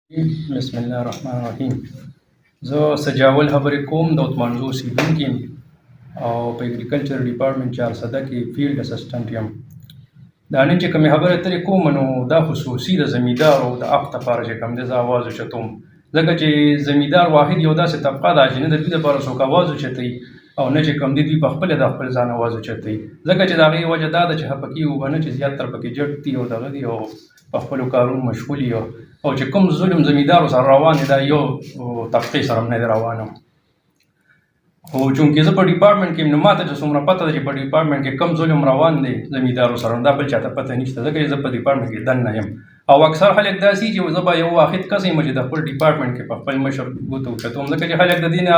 بسم الله الرحمن الرحیم. زه سجاول خبرې کوم د عثمانزو اوسېدونکی یم او په اګریکلچر ډپارټمنټ چارسده کې فیلډ اسسټنټ یم. دا نن چې کومې خبرې اترې کوم نو دا خصوصي د زمیندارو د حق دپاره چې کوم دی زه اواز اوچتوم، ځکه چې زمیندار واحد یو داسې طبقه ده چې نه د دوی دپاره څوک اواز اوچتوي او نه چې کوم دی دوی پخپله د خپل ځان اواز اوچتوي، ځکه چې د هغې وجه دا ده چې خفه کېږو به نه چې زیاتره پکې جټ دي او دغه دي او په خپلو کارونو مشغول دي او چې کوم ظلم زمیندارو سره روان دی دا یو طبقې سره هم نه دی روان. خو چونکې زه په ډپارټمنټ کې یم نو ماته چې څومره پته ده چې په ډپارټمنټ کې کم ظلم روان دی زمیندارو سره دا بل چاته پته نشته، ځکه چې زه په ډپارټمنټ کې دننه یم او اکثر خلک داسې چې زه به یو واحد کس یم چې د خپل ډپارټمنټ کې په خپل مشر ګوته اوچتوم، ځکه چې خلک د دې نه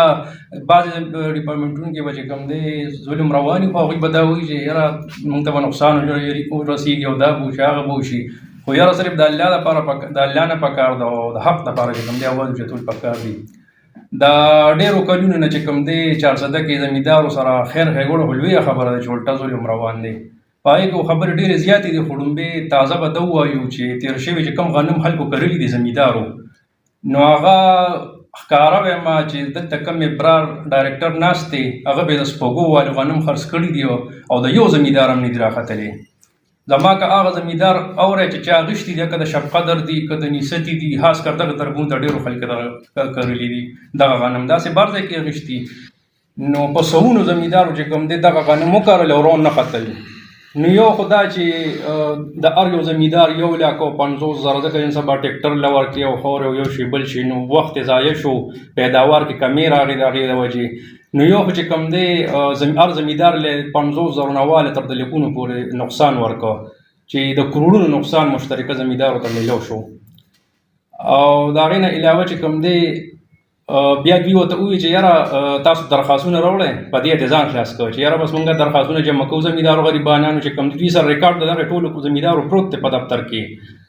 بعضې ډپارټمنټونو کې به چې کوم دی ظلم روان وي خو هغوی به دا وایي چې یاره موږ ته به نقصان ورسېږي او دا به وشي هغه به وشي، خو یاره صرف د الله لپاره د الله نه پکار ده او د حق دپاره چې کوم دی اواز اوچتول پکار دي. د ډېرو کلونو نه چې کوم دی چارسده کې زمیندارو سره خیر ښېګړو خو لویه خبره ده چې الټه ظلم روان دی. په هغې کې خبرې ډېرې زیاتې دي خو ړومبې تازه به ده ووایو چې تېر شوي چې کوم غنم خلکو کرلي دي زمیندارو نو هغه ښکاره وایم چې دلته کوم ابرار ډایرکټر ناست دی هغه به د سپوږو والو غنم خرڅ کړي دي او د یو زمیندار هم نه دي راختلی. زما که هغه زمیندار اوری چې چا اخیستي دي که د شب قدر دي که د نیستي دي خاص کر دغه تربون ته ډېرو خلکو کرلي دي دغه غنم داسې بر ځای کې اخیستي نو په سوونو زمیندارو چې کوم دی دغه غنم وکرل او رون نه ختل. نو یو خو دا چې د هر یو زمیندار 1,50,000 ځکه نن سبا ټیکټر له ورکړي او خور یو شی بل شي نو وخت یې ضایع شو، پیداوار کې کمې راغې د هغې د وجې نو یو خو چې کوم دی هر زمیندار له 50,000 نه واله تر د لیکونو پورې نقصان ورکړه چې د کروړونو نقصان مشترکه زمیندارو ته میلاو شو. او د هغې نه علاوه چې کوم دی بیا دوی ورته ووایي چې یاره تاسو درخواستونه راوړئ په دې ځان خلاص کوه چې یاره بس مونږ درخواستونه جمع کوو زمیندارو غریبانانو چې کوم دوی سره ریکارډ د دغې ټولو زمیندارو پروت دی په دفتر کې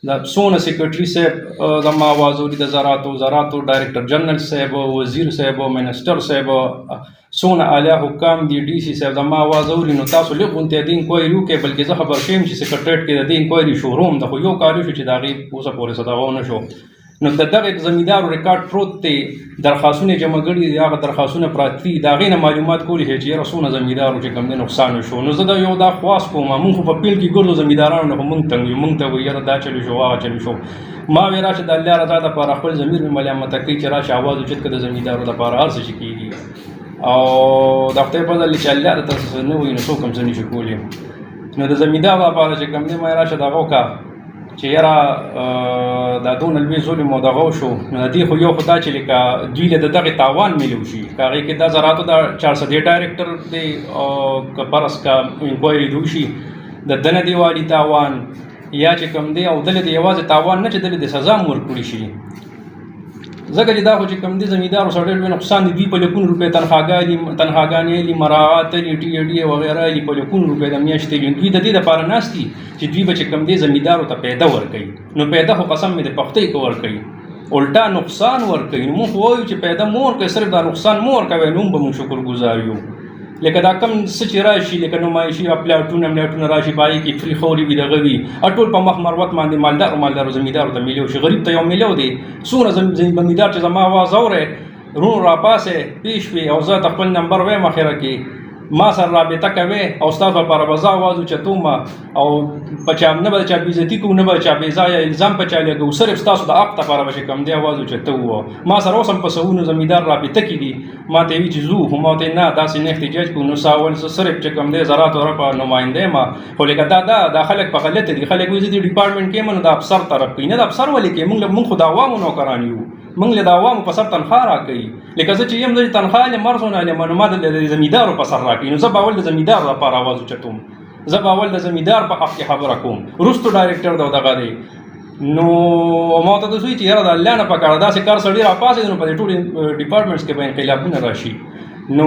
د څونه سیکرټري صاحب زما آواز اوري د زراعتو ډایرکټر جنرل صاحب وزیر صاحب منسټر صاحب څونه اعلی حکام دي ډي سي صاحب زما آواز اوري نو تاسو لږ غونتې د انکوایري وکړئ بلکې زه خبر شوم چې سیکرټریټ کې د دې انکوایري شوروم ده خو یو کار وشو چې د هغې اوسه پورې څه دغه ونه شو نو د دغه زمیندارو ریکارډ پروت دی درخواستونه جمع کړي دي هغه درخواستونه پراته دي د هغې نه معلومات کولی شي چې یاره څونه زمیندارو چې کوم دی نقصان وشو. نو زه د یو دا خواست کوم مونږ خو په پیل کې ګرځو زمیندارانو نه خو مونږ تنګ یو مونږ ته وایي یاره دا چلو شو هغه چلو شو ما وایي راشه د الله رضا دپاره خپل ضمیر مې ملامته کوي چې راشه اواز اوچت کړه د زمیندارو دپاره هر څه چې کېږي او د خدای فضل چې الله درته څه نه وایي نو څوک هم څه نشي کولی. نو د زمیندار دپاره چې کوم دی ما راشه دغه وکړه چې یاره دا دونه لوی ظلم او دغه وشو نو د دې خو یو خو دا چې لکه دوی له د دغې تاوان میلو شي که هغې کې دا زراعتو دا 400 ډایرکټر دی او که فرض که انکوایري دې وشي د ده نه دی والي تاوان یا چې کوم دی او دله د یوازې تاوان نه چې دله د سزا هم ورکړي شي ځکه چې دا خو چې کوم دی زمیندارو سره ډېر لوی نقصان دی دوی په لیکونو روپۍ تنخواګانې لي مراعات لي ټي اې ډي وغیره لي په لیکونو روپۍ د میاشتې لي دوی د دې دپاره ناست دي چې دوی به چې کوم دی زمیندارو ته پیدا ورکوي نو پیدا خو قسم مې د پختۍ کې ورکوي الټا نقصان ورکوي نو موږ خو وایو چې پیدا مو ورکوي صرف دا نقصان مو ورکوي نو هم به موږ شکرګزار یو لکه دا کم څه چې راشي لکه نمایشي پلاټونه راشي په هغې کې فري خورې وي دغه وي ټول په مخ مروت باندې مالدارو زمیندارو ته میلیو شي غریب ته یو میلیو دی څومره زمیندار چې زما آواز اورئ رونو راپاسئ پیش وي او زه ته خپل نمبر وایم اخره کې ما سره رابطه کوئ او ستاسو لپاره به زه اواز اوچتوم او په چا نه به د چا بېعزتي کوو نه به د چا بېځایه الزام په چا لګوو صرف ستاسو د حق دپاره به چې کوم دی اواز اوچتوو. ما سره اوس هم په سوونو زمیندار رابطه کې دي ما ته وي چې ځو خو ما ته نه داسې نه احتجاج کوو نو ساول زه صرف چې کوم دی زراعتو رپه نماینده یم خو لکه دا خلک په غلطه دي خلک وایي زه دې ډپارټمنټ کې یم نو د افسر طرف کوي نه د افسر ولې کوي موږ خو د عوامو نوکران یو موږ له د عوامو په سر تنخوا راکوي لکه زه چې یم زه تنخوا له مرزو نه علم نو ما د زمیندارو په سر راکوي نو زه به اول د زمیندار لپاره اواز اوچتوم زه به اول د زمیندار په حق کې خبره کوم وروستو ډایرکټر د دغه دی نو ما ته داسې وایي چې یاره د الله نه پکار داسې کار سړي راپاڅېد نو په دې ټول ډپارټمنټس کې به انقلابونه راشي نو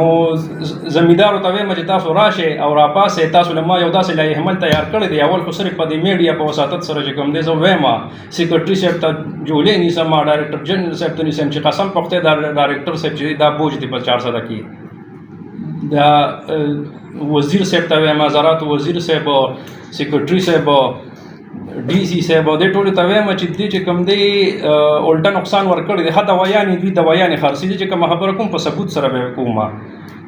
زمیندارو ته وایم چې تاسو راشئ او راپاسئ تاسو له ما یو داسې لایحه عمل تیار کړی دی اول خو صرف په دې میډیا په وساطت سره چې کوم دی زه وایم سیکرټري صاحب ته جولې نیسم ډایرکټر جنرل صاحب ته نیسم چې قسم په خدای دا ډایرکټر صاحب چې دا بوج دی په 400 کې دا وزیر صاحب ته وایم زراعتو وزیر صاحب سیکرټري صاحب ډي سي صاحب او دې ټولو ته وایم چې دې چې کوم دی الټا نقصان ورکړی دی، ښه دوايانې دوی دوايانې خرڅي دي چې کومه خبره کوم په ثبوت سره به کومه.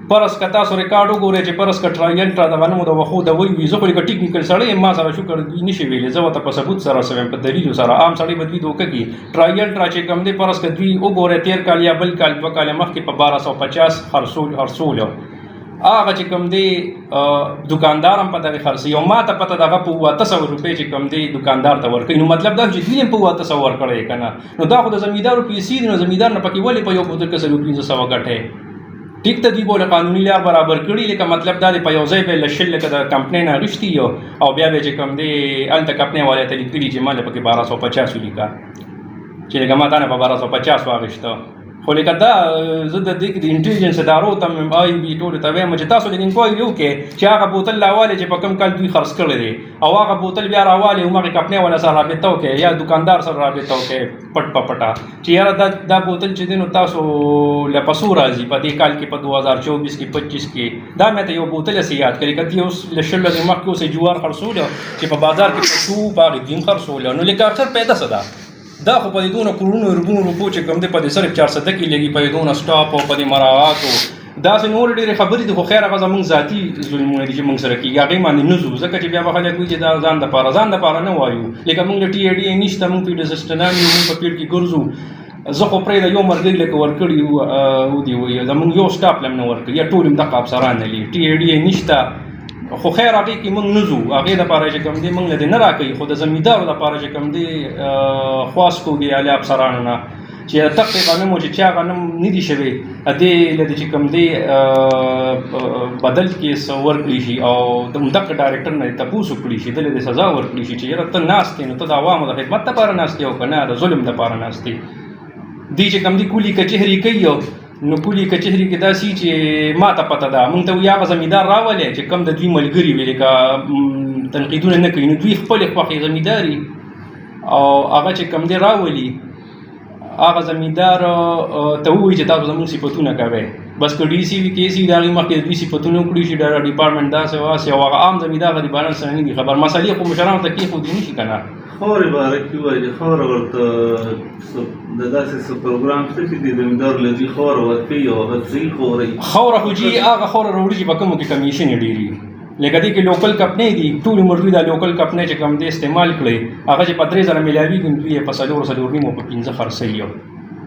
پرس که تاسو ریکارډ وګورئ چې پرس که ټرایل ټرا د غنمو د وښو د وی زه خو لکه ټیکنیکل سړی یم، ما سره شکر دوی نشي ویلی، زه ورته په ثبوت سره رسوم په دلیلو سره. عام سړی به دوی دوکه کي ټرایل ټرا چې کوم دی پرس که دوی وګورئ 13 کال یا بل کال 2 کال مخکې په 1250 خرڅولو هغه چې کوم دی دکاندار هم په دغه خرڅي او ما ته پته دغه په 700 روپۍ چې کوم دی دکاندار ته ورکوي. نو مطلب دا چې دوی هم په 700 ورکړی که نه، نو دا خو د زمیندارو پیسې دي، نو زمیندار نه پکې ولې په یو بوتل کې 1500 ګټی. ټیک ته دوی بوله قانوني لار برابر کړي، لکه مطلب دا دی په یو ځای به له شل لکه د کمپنۍ نه اخیستي یو او بیا به چې کوم دی هلته کمپنۍ والی ته لیکلي چې ما له پکې 1250 ولیکه چې لکه ما تا نه په 1250 واخیسته. خو لکه دا زه د دې د انټلیجنس ادارو ته مې آی بي ټولو ته وایم چې تاسو لږ انکوایري وکړئ چې هغه بوتل راوالې چې په کوم کال دوی خرڅ کړی دی او هغه بوتل بیا راوالې همغې کمپنۍ والا سره رابطه وکړئ یا دکاندار سره رابطه وکړئ پټ په پټه چې یاره دا بوتل چې دی نو تاسو له په څو راځي په دې کال کې په 2024 کې 25 کې دا مې ته یو بوتل هسې یاد کړي که دوی اوس له شل ورځې مخکې اوس جوار خرڅولو چې په بازار کې په 2 په هغې دوی هم خرڅولو. نو لکه اکثر پیدا څه ده دا خو په دې دونه کروڑونو اربونو روپو چې کوم دی په دې صرف 400 کې لګي په دې دونه سټاپ او په دې مراعاتو داسې نور ډېرې خبرې دي. خو خیر هغه زموږ ذاتي ظلمونه دي چې موږ سره کېږي، هغې باندې نه ځو ځکه چې بیا به خلک وایي چې دا ځان دپاره نه وایو. لکه موږ له ټي اې ډي اې نشته، موږ پیډ اسسټنان یو، موږ په پیډ کې ګرځو. زه خو پرېږده یو ملګري لکه ورکړي ودي وایي زموږ یو سټاپ له هم نه ورکړي یا ټول هم دغه افسران لري. ټي اې ډي اې نشته خو خیر هغې کې موږ نه ځو، هغې دپاره چې کوم دی موږ له دې نه راکوي، خو د زمیندارو دپاره چې کوم دی خواست کوو د اعلی افسرانو نه چې دغې غنمو چې چا غنم نه دي شوی دې له دې چې کوم دی بدل کیس ورکړي شي او د همدغه ډایرکټر نه تپوس وکړي شي، دله د سزا ورکړي شي چې یاره ته ناست یې نو ته د عوامو د خدمت دپاره ناست یې او که نه د ظلم دپاره ناست یې. دوی چې کوم دی کولي کچهري کوي نو کولي کچهري کې داسې چې ما ته پته ده موږ ته وایي هغه زمیندار راولئ چې کوم د دوی ملګري وي لکه تنقیدونه نه کوي، نو دوی خپلې خوښې زمینداري او هغه چې کوم دی راولي هغه زمیندار ته ووایي چې تاسو زموږ صفتونه کوئ. بس که ډي سي وي کې سي د هغې مخکې د دوی صفتونه وکړي شي ډېر ډپارټمنټ داسې واسې او هغه عام زمیندار غریبانو سره نه دي خبر، مسئلې خو مشرانو ته کېښودي نه شي که نه. خاورې باره کې وایي چې خاوره ورته د داسې څه پروګرام شته چې د زمیندار له دوی خاوره ورکوي او هغه صحیح خاوره خو جي هغه خاوره راوړي چې په کومو کې کمیشن یې ډېر وي. لکه دې کې لوکل کمپنۍ دي ټول عمر دوی دا لوکل کمپنۍ چې کوم دی استعمال کړئ هغه چې په 3000 میلاویږي نو دوی یې په 4 نیمو په 15 خرڅوي.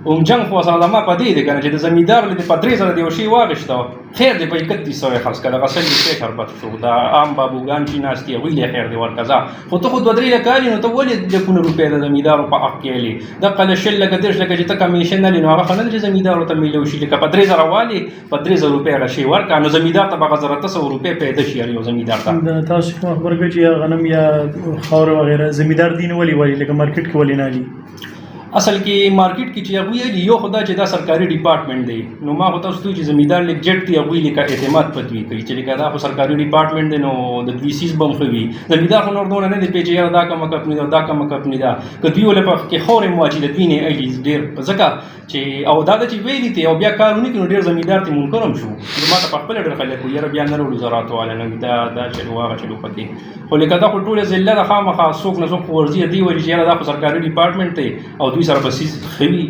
جنګ خو سره زما په دې دی که نه چې د زمیندار له دې په 3000 د یو شي واخېسته خیر دی په 3100 یې خرڅ کړه دغه سل روپۍ خربت شو. دا عام بابوګان چې ناست دي هغوی له خیر دی ورکړه ځه خو ته خو 2-3 لکه الې نو ته ولې لکونه روپۍ د زمیندارو په حق کې الې دغه له 10 لکه 30 لکه چې ته کمیشن الې نو هغه خو نه چې زمیندارو ته میلو شي لکه په 3000 والې په 3000 روپۍ هغه شی ورکړه نو زمیندار ته به هغه 1300 روپۍ پیدا شي یو زمیندار ته. تاسو کومه خبره کوئ چې غنم یا خاوره وغیره زمیندار دین ولې لکه مارکیټ کې ولې نه علي؟ اصل کې مارکیټ کې چې هغوی الي یو خو دا چې دا سرکاري ډپارټمنټ دی نو ما خو تاسو ته چې زمیندار لیک جټ دی هغوی لکه اعتماد پتوي کوي چې لکه دا خو سرکاري ډپارټمنټ دی نو د دوی سیز به هم ښه وي. زمیندار خو نور دونه نه دی پی چې یاره دا کمه کمپني ده دا کمه کمپني ده که دوی ولې په کې خاورې مواجي د دوی نه الي ډېر ځکه چې او دا ده چې ویلي ته او بیا کار ونه کړي نو ډېر زمیندار ته منکر هم شو. ما ته په خپله ډېر خلک وایي یاره بیا نه راوړو زراعت والا نه وي دا چلو هغه چلو پکې خو لکه دا خو ټوله ضله ده خامخا څوک نه څوک ورځي دوی وایي چې یاره دا خو سرکاري ډپارټمنټ دی او دوی سره به سیز ښه وي.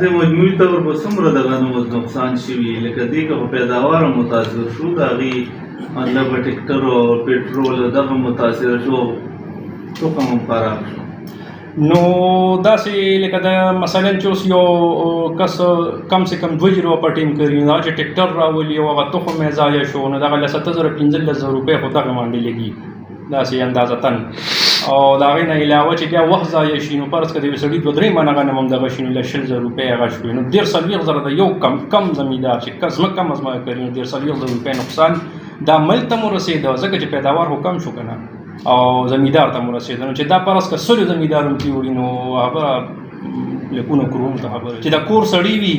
د مجموعي طور په څومره د غنمو نقصان شوي لکه دې که په پیداوار متاثر شو د هغې مطلب ټکټر او پټرول دغه متاثر شو توکم هم خراب شو نو داسې لکه د مثلا چې اوس یو کس کم سے کم 2 زره په ټیم کوي نو چې ټکټر راولي او هغه تخم یې ضایع شو نو دغه له 70,000-15,000 روپۍ خو دغه باندې لګي داسې اندازتن او د هغې نه علاوه چې بیا وخت ضایع شي نو فرض کړه د یو سړي 2-3 منه غنم هم دغه شي نو له 100,000 روپۍ هغه شوي نو 1.5 د یو کم زمیندار چې کم از کوي نو 1.5 روپۍ نقصان دا ملک ته مو رسېده ځکه چې پیداوار خو کم شو که نه او زمیندار ته مو رسېده نو چې دا فرض کړه 100 زمیندار هم کې وړي نو هغه لکونه کروړو ته خبره چې د کور سړي وي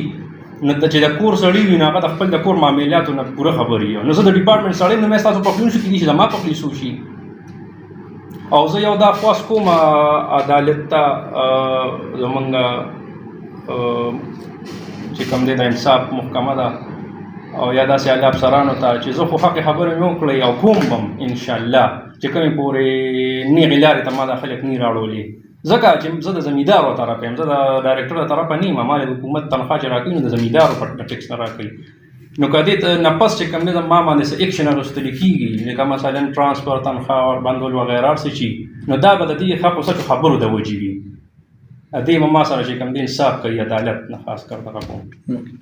نو چې د کور سړي وي نو هغه د خپل د کور معاملاتو نه پوره خبر وي نو زه د ډپارټمنټ سړی نو مې ستاسو په پلیسو کې دي چې زما په پلیسو شي او زه یو دا خواست کوم عدالت ته زمونږ چې کوم دی د انصاف محکمه ده او یا داسې اعلی افسرانو ته چې زه خو حقې خبرې مې وکړئ او کوم بم انشاءالله چې کومې پورې نیغې لارې ته ما دا خلک نه راوړولې ځکه چې زه د زمیندارو طرفه یم، زه د ډایرکټر د طرفه نه یم، ما د حکومت تنخوا چې راکوي نو د زمیندارو په ټکس نه راکوي. نو که دې نه پس چې کوم دی ما باندې څه اکشن اخیستل کېږي لکه مثلا ټرانسفر تنخوا وربندول وغیره هر څه چې نو دا به د دې حق سچو خبرو د وجې وي. دې به ما سره چې کوم دی انصاف کوي، عدالت نه خاص کر دغه کوم.